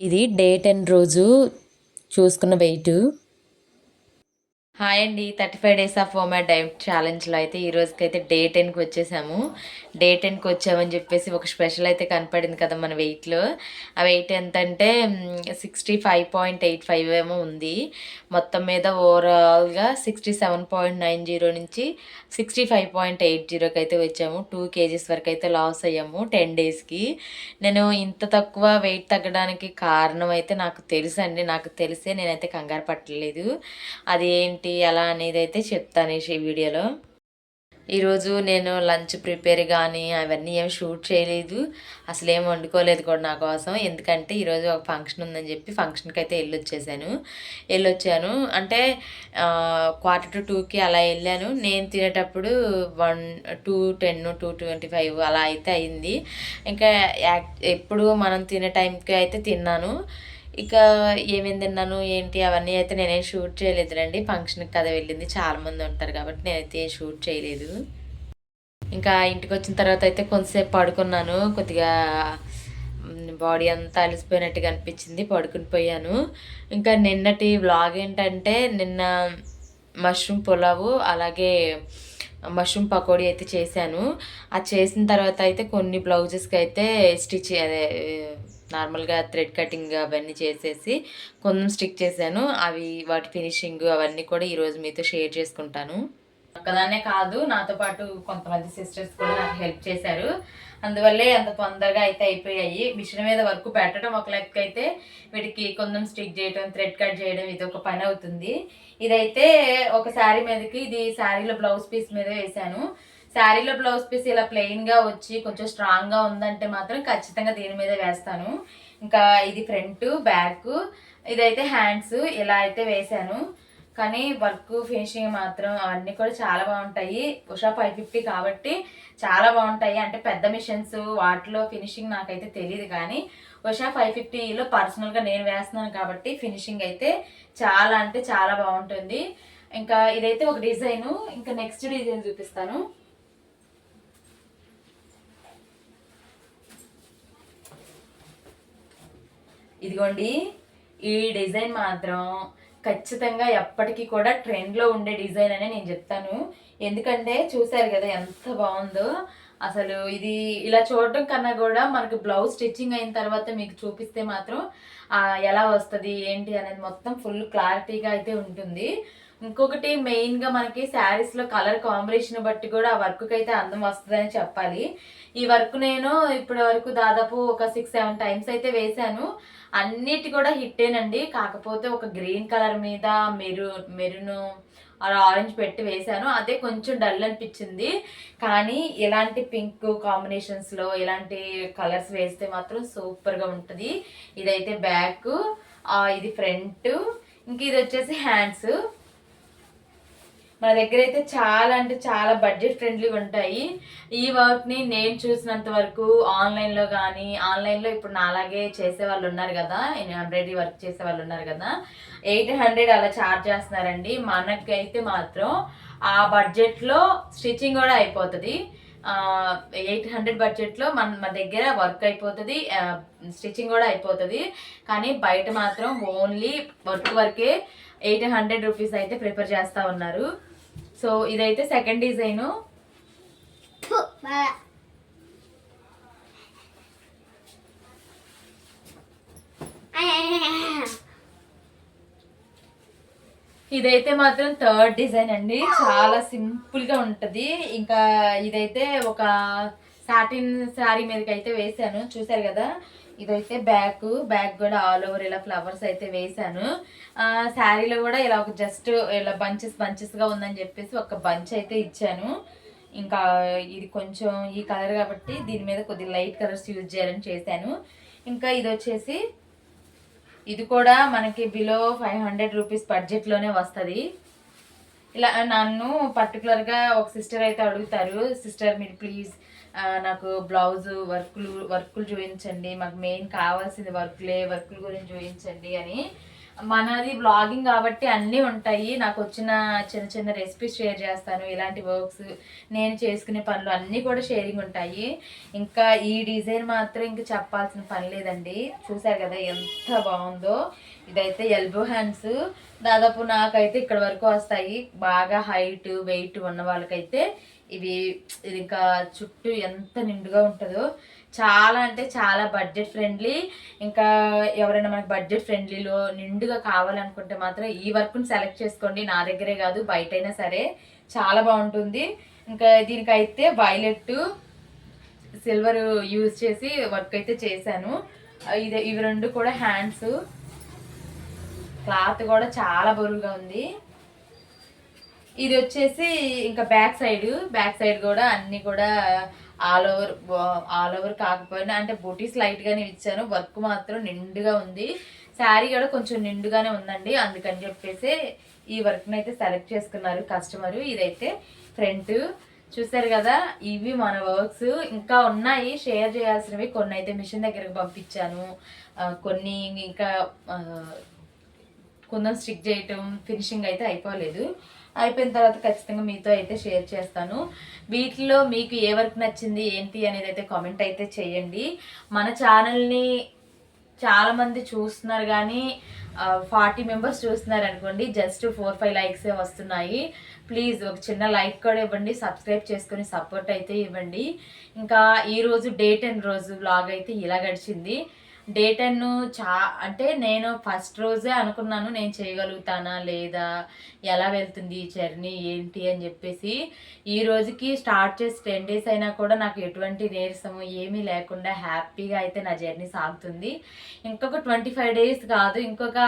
ఇది డే 10 రోజు చూసుకున్న వెయిట్. హాయ్ అండి. 35 డేస్ ఆఫ్ హోమ్ డైట్ ఛాలెంజ్లో అయితే ఈ రోజుకైతే డే 10కి వచ్చేసాము. డే 10కి వచ్చామని చెప్పేసి ఒక స్పెషల్ అయితే కనపడింది కదా మన వెయిట్లో. ఆ వెయిట్ ఎంతంటే 65.85 ఏమో ఉంది. మొత్తం మీద ఓవరాల్గా 67.90 నుంచి 65.80కి అయితే వచ్చాము. 2 కేజీస్ వరకు అయితే లాస్ అయ్యాము 10 డేస్కి. నేను ఇంత తక్కువ వెయిట్ తగ్గడానికి కారణం అయితే నాకు తెలుసండి. నాకు తెలిసే నేనైతే కంగారు పట్టలేదు. అది ఏంటి ఎలా అనేది అయితే చెప్తాను ఈ వీడియోలో. ఈరోజు నేను లంచ్ ప్రిపేర్ కానీ అవన్నీ ఏమి షూట్ చేయలేదు, అసలు ఏం వండుకోలేదు కూడా నా కోసం. ఎందుకంటే ఈరోజు ఒక ఫంక్షన్ ఉందని చెప్పి ఫంక్షన్కి అయితే వెళ్ళొచ్చాను. అంటే 1:45కి అలా వెళ్ళాను. నేను తినేటప్పుడు 2:10 2:25 అలా అయితే అయింది. ఇంకా ఎప్పుడు మనం తినే టైంకి అయితే తిన్నాను. ఇక ఏమేమి తిన్నాను ఏంటి అవన్నీ అయితే నేనేం షూట్ చేయలేదులేండి. ఫంక్షన్కి కదా వెళ్ళింది, చాలామంది ఉంటారు కాబట్టి నేనైతే ఏం షూట్ చేయలేదు. ఇంకా ఇంటికి వచ్చిన తర్వాత అయితే కొంతసేపు పడుకున్నాను. కొద్దిగా బాడీ అంతా అలసిపోయినట్టుగా అనిపించింది, పడుకుని పోయాను. ఇంకా నిన్నటి వ్లాగ్ ఏంటంటే నిన్న మష్రూమ్ పులావు అలాగే మష్రూమ్ పకోడీ అయితే చేశాను. అది చేసిన తర్వాత అయితే కొన్ని బ్లౌజెస్కి అయితే అదే నార్మల్గా థ్రెడ్ కటింగ్ అవన్నీ చేసేసి కొంచెం స్టిక్ చేశాను. వాటి ఫినిషింగ్ అవన్నీ కూడా ఈరోజు మీతో షేర్ చేసుకుంటాను. ఒక్కదాన్నే కాదు, నాతో పాటు కొంతమంది సిస్టర్స్ కూడా నాకు హెల్ప్ చేశారు. అందువల్లే అంత తొందరగా అయితే అయిపోయాయి. మిషన్ మీద వర్క్ పెట్టడం ఒక లెక్క అయితే, వీటికి కొంచెం స్టిక్ చేయడం థ్రెడ్ కట్ చేయడం ఇది ఒక పని అవుతుంది. ఇదైతే ఒక శారీ మీదకి, ఇది శారీలో బ్లౌజ్ పీస్ మీద వేసాను. శారీలో బ్లౌజ్ పీస్ ఇలా ప్లెయిన్గా వచ్చి కొంచెం స్ట్రాంగ్గా ఉందంటే మాత్రం ఖచ్చితంగా దీని మీద వేస్తాను. ఇంకా ఇది ఫ్రంట్ బ్యాక్, ఇదైతే హ్యాండ్స్ ఇలా అయితే వేసాను. కానీ వర్క్ ఫినిషింగ్ మాత్రం అవన్నీ కూడా చాలా బాగుంటాయి. ఉషా 550 కాబట్టి చాలా బాగుంటాయి. అంటే పెద్ద మిషన్స్ వాటిలో ఫినిషింగ్ నాకైతే తెలియదు, కానీ ఉషా 550లో పర్సనల్గా నేను వేస్తున్నాను కాబట్టి ఫినిషింగ్ అయితే చాలా అంటే చాలా బాగుంటుంది. ఇంకా ఇదైతే ఒక డిజైను. ఇంకా నెక్స్ట్ డిజైన్ చూపిస్తాను. ఇదిగోండి, ఈ డిజైన్ మాత్రం ఖచ్చితంగా ఎప్పటికీ కూడా ట్రెండ్లో ఉండే డిజైన్ అనే నేను చెప్తాను. ఎందుకంటే చూసారు కదా ఎంత బాగుందో. అసలు ఇది ఇలా చూడటం కన్నా కూడా మనకి బ్లౌజ్ స్టిచ్చింగ్ అయిన తర్వాత మీకు చూపిస్తే మాత్రం ఎలా వస్తుంది ఏంటి అనేది మొత్తం ఫుల్ క్లారిటీగా అయితే ఉంటుంది. ఇంకొకటి మెయిన్గా మనకి శారీస్లో కలర్ కాంబినేషన్ బట్టి కూడా ఆ వర్క్కి అయితే అందం వస్తుందని చెప్పాలి. ఈ వర్క్ నేను ఇప్పటి వరకు దాదాపు ఒక 6-7 టైమ్స్ అయితే వేశాను. అన్నిటి కూడా హిట్టేనండి. కాకపోతే ఒక గ్రీన్ కలర్ మీద మెరూన్ అలా ఆరెంజ్ పెట్టి వేశాను, అదే కొంచెం డల్ అనిపించింది. కానీ ఇలాంటి పింక్ కాంబినేషన్స్లో ఇలాంటి కలర్స్ వేస్తే మాత్రం సూపర్గా ఉంటుంది. ఇదైతే బ్యాక్, ఇది ఫ్రంట్, ఇంక ఇది వచ్చేసి హ్యాండ్స్. మన దగ్గర అయితే చాలా అంటే చాలా బడ్జెట్ ఫ్రెండ్లీగా ఉంటాయి. ఈ వర్క్ని నేను చూసినంత వరకు ఆన్లైన్లో కానీ, ఆన్లైన్లో ఇప్పుడు నాలాగే చేసే వాళ్ళు ఉన్నారు కదా, ఎంబ్రాయిడరీ వర్క్ చేసే వాళ్ళు ఉన్నారు కదా, 800 అలా ఛార్జ్ చేస్తున్నారండి. మనకైతే మాత్రం ఆ బడ్జెట్లో స్టిచ్చింగ్ కూడా అయిపోతుంది. 800 బడ్జెట్లో మన దగ్గర వర్క్ అయిపోతుంది, స్టిచ్చింగ్ కూడా అయిపోతుంది. కానీ బయట మాత్రం ఓన్లీ వర్కే 800 రూపీస్ అయితే ప్రిఫర్ చేస్తూ ఉన్నారు. సో ఇదైతే సెకండ్ డిజైను. ఇదైతే మాత్రం థర్డ్ డిజైన్ అండి. చాలా సింపుల్గా ఉంటుంది. ఇంకా ఇదైతే ఒక సాటిన్ శారీ మీదకి అయితే వేసాను, చూసారు కదా. ఇదైతే బ్యాక్ కూడా ఆల్ ఓవర్ ఇలా ఫ్లవర్స్ అయితే వేసాను. శారీలో కూడా ఇలా ఒక జస్ట్ ఇలా బంచెస్గా ఉందని చెప్పేసి ఒక బంచ్ అయితే ఇచ్చాను. ఇంకా ఇది కొంచెం ఈ కలర్ కాబట్టి దీని మీద కొద్దిగా లైట్ కలర్స్ యూజ్ చేయాలని చేశాను. ఇంకా ఇది వచ్చేసి ఇది కూడా మనకి బిలో 500 రూపీస్ బడ్జెట్లోనే వస్తుంది. ఇలా నన్ను పర్టికులర్గా ఒక సిస్టర్ అయితే అడుగుతారు, సిస్టర్ మీరు ప్లీజ్ నాకు బ్లౌజ్ వర్కులు చూపించండి, మాకు మెయిన్ కావాల్సింది వర్కుల గురించి చూపించండి అని. మనది బ్లాగింగ్ కాబట్టి అన్నీ ఉంటాయి. నాకు వచ్చిన చిన్న చిన్న రెసిపీస్ షేర్ చేస్తాను. ఇలాంటి వర్క్స్ నేను చేసుకునే పనులు అన్నీ కూడా షేరింగ్ ఉంటాయి. ఇంకా ఈ డిజైన్ మాత్రం ఇంకా చెప్పాల్సిన పని లేదండి. చూసారు కదా ఎంత బాగుందో. ఇదైతే ఎల్బో హ్యాండ్స్, దాదాపు నాకైతే ఇక్కడ వరకు వస్తాయి. బాగా హైట్ వెయిట్ ఉన్న వాళ్ళకైతే ఇది ఇంకా చుట్టూ ఎంత నిండుగా ఉంటుందో. చాలా అంటే చాలా బడ్జెట్ ఫ్రెండ్లీ. ఇంకా ఎవరైనా మనకి బడ్జెట్ ఫ్రెండ్లీలో నిండుగా కావాలనుకుంటే మాత్రం ఈ వర్క్ని సెలెక్ట్ చేసుకోండి. నా దగ్గరే కాదు బయటైనా సరే చాలా బాగుంటుంది. ఇంకా దీనికైతే వైలెట్ సిల్వర్ యూజ్ చేసి వర్క్ అయితే చేశాను. ఇవి రెండు కూడా హ్యాండ్స్. క్లాత్ కూడా చాలా బరువుగా ఉంది. ఇది వచ్చేసి ఇంకా బ్యాక్ సైడ్ కూడా అన్నీ కూడా ఆల్ ఓవర్ కాకపోయినా అంటే బూటీస్ లైట్గానే ఇచ్చాను. వర్క్ మాత్రం నిండుగా ఉంది. శారీ కూడా కొంచెం నిండుగానే ఉందండి. అందుకని చెప్పేసి ఈ వర్క్ని అయితే సెలెక్ట్ చేసుకున్నారు కస్టమరు. ఇదైతే ఫ్రంట్ చూసారు కదా. ఇవి మన వర్క్స్ ఇంకా ఉన్నాయి షేర్ చేయాల్సినవి. కొన్ని అయితే మిషన్ దగ్గరకు పంపించాను, కొన్ని ఇంకా కుందన్ స్టిక్ చేయటం ఫినిషింగ్ అయితే అయిపోలేదు. అయిపోయిన తర్వాత ఖచ్చితంగా మీతో అయితే షేర్ చేస్తాను. వీటిలో మీకు ఏ వర్క్ నచ్చింది ఏంటి అనేది అయితే కామెంట్ అయితే చేయండి. మన ఛానల్ని చాలామంది చూస్తున్నారు కానీ 40 మెంబర్స్ చూస్తున్నారు అనుకోండి, జస్ట్ 4-5 లైక్సే వస్తున్నాయి. ప్లీజ్ ఒక చిన్న లైక్ కూడా ఇవ్వండి, సబ్స్క్రైబ్ చేసుకొని సపోర్ట్ అయితే ఇవ్వండి. ఇంకా ఈరోజు డే 10 రోజు వ్లాగ్ అయితే ఇలా గడిచింది. డే 10 అంటే నేను ఫస్ట్ రోజే అనుకున్నాను నేను చేయగలుగుతానా లేదా, ఎలా వెళ్తుంది ఈ జర్నీ ఏంటి అని చెప్పేసి. ఈ రోజుకి స్టార్ట్ చేసి 10 డేస్ అయినా కూడా నాకు ఎటువంటి నీరసము ఏమీ లేకుండా హ్యాపీగా అయితే నా జర్నీ సాగుతుంది. ఇంకొక 25 డేస్ కాదు, ఇంకొక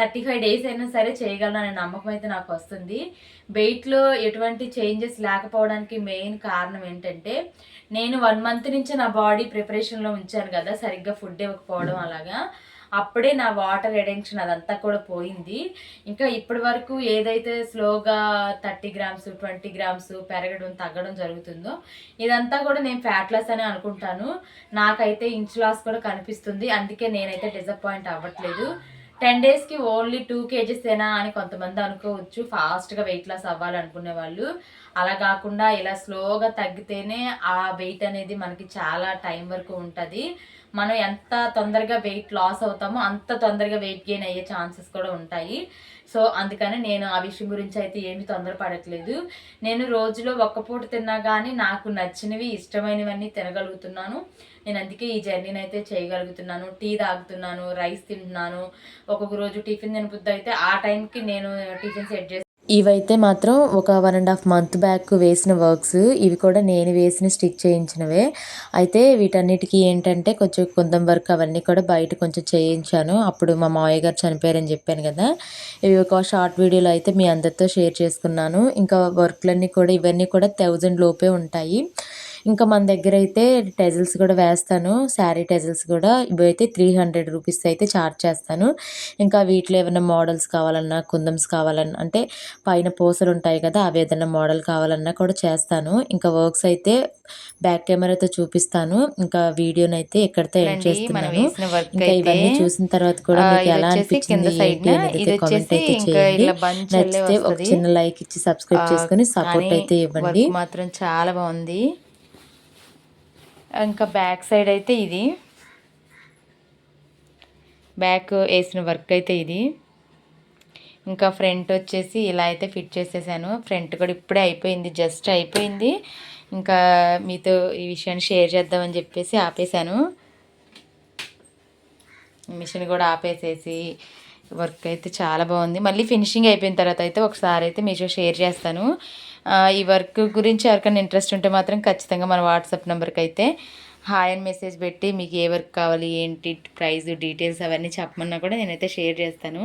35 డేస్ అయినా సరే చేయగలను అనే నమ్మకం అయితే నాకు వస్తుంది. వెయిట్లో ఎటువంటి చేంజెస్ లేకపోవడానికి మెయిన్ కారణం ఏంటంటే, నేను 1 మంత్ నుంచి నా బాడీ ప్రిపరేషన్లో ఉంచాను కదా, సరిగ్గా ఫుడ్ ఇవ్వకపోవడం అలాగా. అప్పుడే నా వాటర్ రిడెన్షన్ అదంతా కూడా పోయింది. ఇంకా ఇప్పటి వరకు ఏదైతే స్లోగా 30 గ్రామ్స్ 20 గ్రామ్స్ పెరగడం తగ్గడం జరుగుతుందో ఇదంతా కూడా నేను ఫ్యాట్ లాస్ అని అనుకుంటాను. నాకైతే ఇంచ్ లాస్ కూడా కనిపిస్తుంది. అందుకే నేనైతే డిసప్పాయింట్ అవ్వట్లేదు. 10 డేస్కి ఓన్లీ 2 kgs అని కొంతమంది అనుకోవచ్చు, ఫాస్ట్గా వెయిట్ లాస్ అవ్వాలనుకునే వాళ్ళు. అలా కాకుండా ఇలా స్లోగా తగ్గితేనే ఆ వెయిట్ అనేది మనకి చాలా టైం వరకు ఉంటుంది. మనం ఎంత తొందరగా వెయిట్ లాస్ అవుతామో అంత తొందరగా వెయిట్ గెయిన్ అయ్యే ఛాన్సెస్ కూడా ఉంటాయి. సో అందుకని నేను ఆ విషయం గురించి అయితే ఏమీ తొందరపడట్లేదు. నేను రోజులో ఒక్క పూట తిన్నా కానీ నాకు నచ్చినవి ఇష్టమైనవన్నీ తినగలుగుతున్నాను. నేను అందుకే ఈ జర్నీని అయితే చేయగలుగుతున్నాను. టీ తాగుతున్నాను, రైస్ తింటున్నాను. ఒక్కొక్క రోజు టిఫిన్ తినబుద్ధి అయితే ఆ టైంకి నేను టిఫిన్ సెట్ చేసి. ఇవైతే మాత్రం ఒక 1.5 మంత్ బ్యాక్ వేసిన వర్క్స్. ఇవి కూడా నేను వేసిన స్టిక్ చేయించినవే. అయితే వీటన్నిటికీ ఏంటంటే కొంచెం వర్క్ అవన్నీ కూడా బయట కొంచెం చేయించాను. అప్పుడు మా మావయ్య గారు చనిపోయారని చెప్పాను కదా, ఇవి ఒక షార్ట్ వీడియోలో అయితే మీ అందరితో షేర్ చేసుకున్నాను. ఇంకా వర్క్లన్నీ కూడా ఇవన్నీ కూడా 1000 లోపే ఉంటాయి. ఇంకా మన దగ్గర అయితే టెజల్స్ కూడా వేస్తాను, శారీ టెజల్స్ కూడా. ఇవైతే 300 రూపీస్ అయితే ఛార్జ్ చేస్తాను. ఇంకా వీటిలో ఏమైనా మోడల్స్ కావాలన్నా, కుందమ్స్ కావాలన్నా, అంటే పైన పూసలు ఉంటాయి కదా, అవి ఏదైనా మోడల్ కావాలన్నా కూడా చేస్తాను. ఇంకా వర్క్స్ అయితే బ్యాక్ కెమెరాతో చూపిస్తాను. ఇంకా వీడియోని అయితే ఎక్కడితో ఎండ్ చేస్తున్నాను. ఇంకా ఇవన్నీ చూసిన తర్వాత కూడా మీకు ఎలా అనిపించింది ఏంటి అనేది అయితే కామెంట్ అయితే చేయండి. నచ్చితే ఒక చిన్న లైక్ ఇచ్చి సబ్స్క్రైబ్ చేసుకొని సపోర్ట్ అయితే ఇవ్వండి. మాత్రం చాలా బాగుంది. ఇంకా బ్యాక్ సైడ్ అయితే ఇది బ్యాక్ వేసిన వర్క్ అయితే ఇది. ఇంకా ఫ్రంట్ వచ్చేసి ఇలా అయితే ఫిట్ చేసేసాను. ఫ్రంట్ కూడా ఇప్పుడే అయిపోయింది, జస్ట్ అయిపోయింది. ఇంకా మీతో ఈ విషయాన్ని షేర్ చేద్దామని చెప్పేసి ఆపేసాను. మిషన్ కూడా ఆపేసేసి వర్క్ అయితే చాలా బాగుంది. మళ్ళీ ఫినిషింగ్ అయిపోయిన తర్వాత అయితే ఒకసారి అయితే మీతో షేర్ చేస్తాను. ఈ వర్క్ గురించి ఎవరికైనా ఇంట్రెస్ట్ ఉంటే మాత్రం ఖచ్చితంగా మన వాట్సాప్ నెంబర్కి అయితే హాయ్ అని మెసేజ్ పెట్టి మీకు ఏ వర్క్ కావాలి ఏంటి ప్రైస్ డీటెయిల్స్ అవన్నీ చెప్పమన్నా కూడా నేనైతే షేర్ చేస్తాను.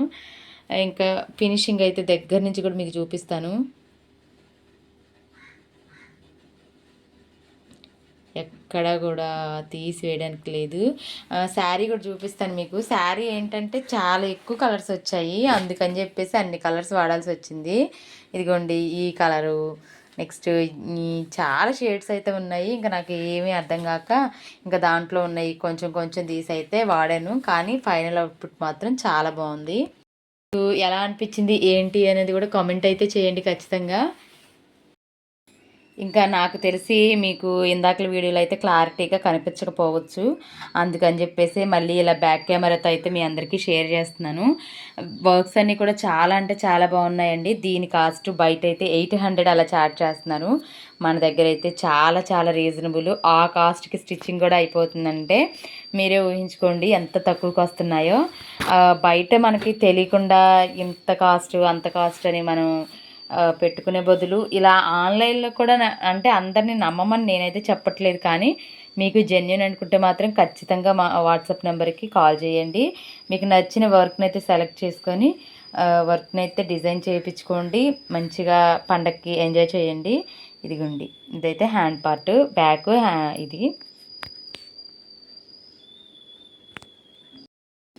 ఇంకా ఫినిషింగ్ అయితే దగ్గర నుంచి కూడా మీకు చూపిస్తాను. ఎక్కడ కూడా తీసివేయడానికి లేదు. శారీ కూడా చూపిస్తాను మీకు. శారీ ఏంటంటే చాలా ఎక్కువ కలర్స్ వచ్చాయి, అందుకని చెప్పేసి అన్ని కలర్స్ వాడాల్సి వచ్చింది. ఇదిగోండి ఈ కలరు, నెక్స్ట్ ఈ చాలా షేడ్స్ అయితే ఉన్నాయి. ఇంకా నాకు ఏమీ అర్థం కాక ఇంకా దాంట్లో ఉన్నాయి కొంచెం కొంచెం తీసి అయితే వాడాను. కానీ ఫైనల్ అవుట్పుట్ మాత్రం చాలా బాగుంది. ఎలా అనిపించింది ఏంటి అనేది కూడా కామెంట్ అయితే చేయండి ఖచ్చితంగా. ఇంకా నాకు తెలిసి మీకు ఇందాకల వీడియోలో అయితే క్లారిటీగా కనిపించకపోవచ్చు. అందుకని చెప్పేసి మళ్ళీ ఇలా బ్యాక్ కెమెరాతో అయితే మీ అందరికీ షేర్ చేస్తున్నాను. వర్క్స్ అన్నీ కూడా చాలా అంటే చాలా బాగున్నాయండి. దీని కాస్ట్ బయట అయితే 800 అలా ఛార్జ్ చేస్తున్నారు. మన దగ్గర అయితే చాలా చాలా రీజనబుల్. ఆ కాస్ట్కి స్టిచ్చింగ్ కూడా అయిపోతుందంటే మీరే ఊహించుకోండి ఎంత తక్కువకి వస్తున్నాయో. బయట మనకి తెలియకుండా ఇంత కాస్ట్ అంత కాస్ట్ అని మనం పెట్టుకునే బదులు ఇలా ఆన్లైన్లో కూడా అంటే అందరినీ నమ్మమని నేనైతే చెప్పట్లేదు, కానీ మీకు జెన్యున్ అనుకుంటే మాత్రం ఖచ్చితంగా మా వాట్సాప్ నెంబర్కి కాల్ చేయండి. మీకు నచ్చిన వర్క్ని అయితే సెలెక్ట్ చేసుకొని వర్క్ని అయితే డిజైన్ చేయించుకోండి. మంచిగా పండగకి ఎంజాయ్ చేయండి. ఇదిగోండి, ఇదైతే హ్యాండ్ పార్ట్, బ్యాక్ ఇది.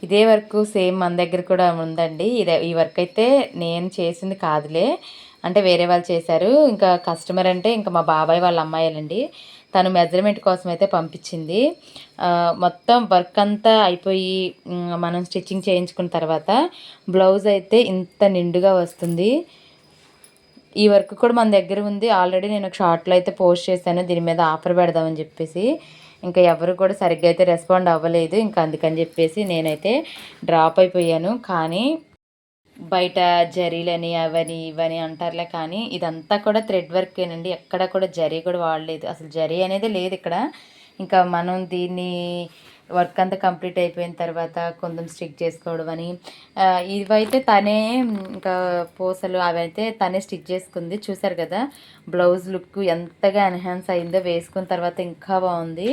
ఇదే వర్క్ సేమ్ మన దగ్గర కూడా ఉందండి. ఈ వర్క్ అయితే నేను చేసింది కాదులే, అంటే వేరే వాళ్ళు చేశారు. ఇంకా కస్టమర్ అంటే ఇంకా మా బాబాయ్ వాళ్ళ అమ్మాయిలండి. తను మెజర్మెంట్ కోసం అయితే పంపించింది. మొత్తం వర్క్ అంతా అయిపోయి మనం స్టిచ్చింగ్ చేయించుకున్న తర్వాత బ్లౌజ్ అయితే ఇంత నిండుగా వస్తుంది. ఈ వర్క్ కూడా మన దగ్గర ఉంది. ఆల్రెడీ నేను ఒక షార్ట్లో అయితే పోస్ట్ చేశాను దీని మీద ఆఫర్ పెడదామని చెప్పేసి. ఇంకా ఎవరు కూడా సరిగ్గా అయితే రెస్పాండ్ అవ్వలేదు. ఇంకా అందుకని చెప్పేసి నేనైతే డ్రాప్ అయిపోయాను. కానీ బయట జరీలని అవని ఇవని అంటారులే, కానీ ఇదంతా కూడా థ్రెడ్ వర్కేనండి. ఎక్కడ కూడా జరీ కూడా వాడలేదు, అసలు జరీ అనేది లేదు ఇక్కడ. ఇంకా మనం దీన్ని వర్క్ అంతా కంప్లీట్ అయిపోయిన తర్వాత కొంచెం స్టిక్ చేసుకోవడం అని ఇవైతే తనే ఇంకా పూసలు అవైతే తనే స్టిచ్ చేసుకుంది. చూసారు కదా బ్లౌజ్ లుక్ ఎంతగా ఎన్హాన్స్ అయిందో, వేసుకున్న తర్వాత ఇంకా బాగుంది.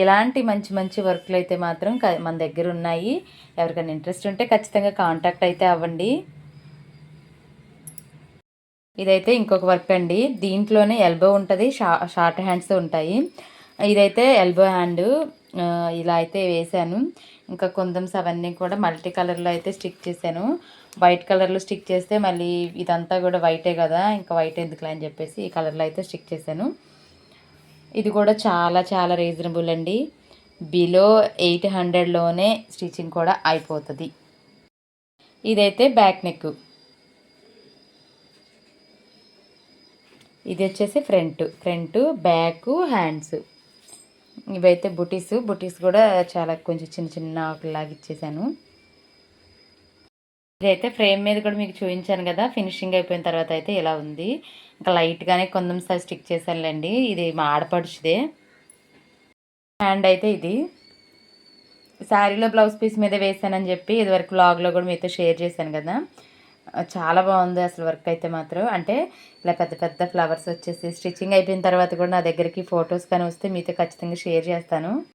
ఇలాంటి మంచి మంచి వర్క్లు అయితే మాత్రం మన దగ్గర ఉన్నాయి. ఎవరికైనా ఇంట్రెస్ట్ ఉంటే ఖచ్చితంగా కాంటాక్ట్ అయితే అవ్వండి. ఇదైతే ఇంకొక వర్క్ అండి. దీంట్లోనే ఎల్బో ఉంటుంది, షార్ట్ హ్యాండ్స్ ఉంటాయి. ఇదైతే ఎల్బో హ్యాండ్. ఇలా అయితే వేసాను. ఇంకా కొందమ్స్ అవన్నీ కూడా మల్టీ కలర్లో అయితే స్టిక్ చేశాను. వైట్ కలర్లో స్టిక్ చేస్తే మళ్ళీ ఇదంతా కూడా వైటే కదా, ఇంకా వైట్ ఎందుకులే అని చెప్పేసి ఈ కలర్లో అయితే స్టిక్ చేశాను. ఇది కూడా చాలా చాలా రీజనబుల్ అండి. బిలో 800లోనే స్టిచ్చింగ్ కూడా అయిపోతుంది. ఇదైతే బ్యాక్ నెక్. ఇది వచ్చేసి ఫ్రంట్ బ్యాక్ హ్యాండ్స్. ఇవైతే బుటీస్ కూడా చాలా కొంచెం చిన్న చిన్న ఆకులాగా ఇచ్చేసాను. ఇదైతే ఫ్రేమ్ మీద కూడా మీకు చూపించాను కదా, ఫినిషింగ్ అయిపోయిన తర్వాత అయితే ఇలా ఉంది. ఇంకా లైట్గానే కొంచెం స్టిక్ చేశానులేండి. ఇది మా ఆడపడుచుదే హ్యాండ్. అయితే ఇది శారీలో బ్లౌజ్ పీస్ మీద వేసానని చెప్పి ఇదివరకు వ్లాగ్లో కూడా మీతో షేర్ చేశాను కదా. చాలా బాగుంది అసలు వర్క్ అయితే మాత్రం. అంటే ఇలా పెద్ద పెద్ద ఫ్లవర్స్ వచ్చేసి స్టిచ్చింగ్ అయిపోయిన తర్వాత కూడా నా దగ్గరికి ఫొటోస్ కానీ వస్తే మీతో ఖచ్చితంగా షేర్ చేస్తాను.